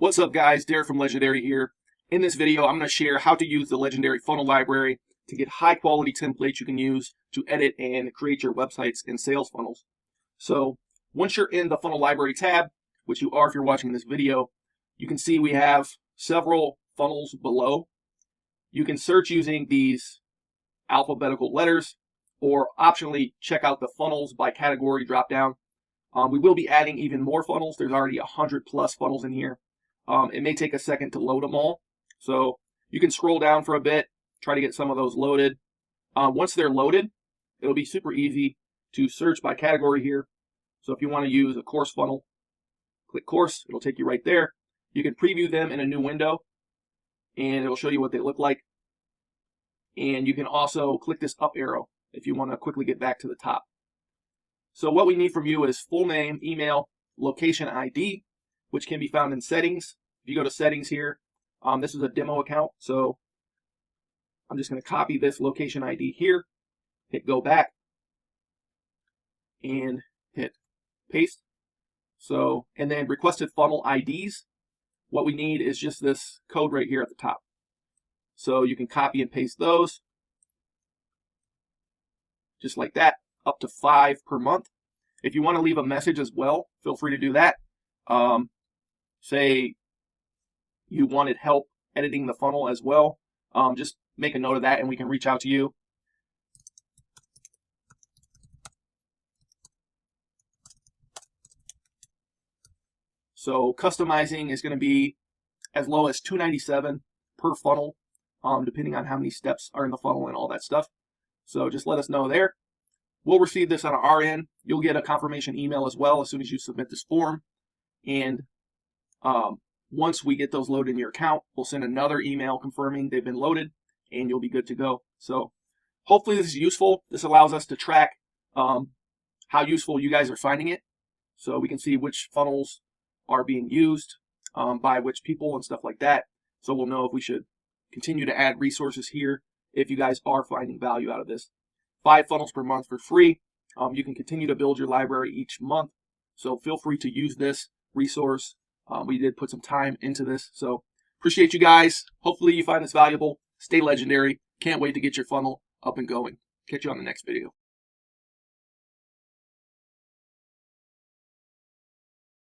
What's up guys, Derek from Legendary here. In this video, I'm going to share how to use the Legendary funnel library to get high quality templates you can use to edit and create your websites and sales funnels. So once you're in the funnel library tab, which you are if you're watching this video, you can see we have several funnels below. You can search using these alphabetical letters or optionally check out the funnels by category drop down. We will be adding even more funnels. There's already 100 plus funnels in here. It may take a second to load them all. So you can scroll down for a bit, try to get some of those loaded. Once they're loaded, it'll be super easy to search by category here. So if you want to use a course funnel, click course, it'll take you right there. You can preview them in a new window and it'll show you what they look like. And you can also click this up arrow if you want to quickly get back to the top. So what we need from you is full name, email, location ID, which can be found in settings. If you go to settings here, this is a demo account. So I'm just going to copy this location ID here, hit go back, and hit paste. So, and then requested funnel IDs. What we need is just this code right here at the top. So you can copy and paste those, just like that, up to 5 per month. If you want to leave a message as well, feel free to do that. Say you wanted help editing the funnel as well, just make a note of that and we can reach out to you. So customizing is going to be as low as $297 per funnel, depending on how many steps are in the funnel and all that stuff. So just let us know there. We'll receive this on our end. You'll get a confirmation email as well as soon as you submit this form. And once we get those loaded in your account, we'll send another email confirming they've been loaded and you'll be good to go. So hopefully this is useful. This allows us to track how useful you guys are finding it. So we can see which funnels are being used by which people and stuff like that. So we'll know if we should continue to add resources here if you guys are finding value out of this. 5 funnels per month for free. You can continue to build your library each month. So feel free to use this resource. We did put some time into this. So appreciate you guys. Hopefully you find this valuable. Stay legendary. Can't wait to get your funnel up and going. Catch you on the next video.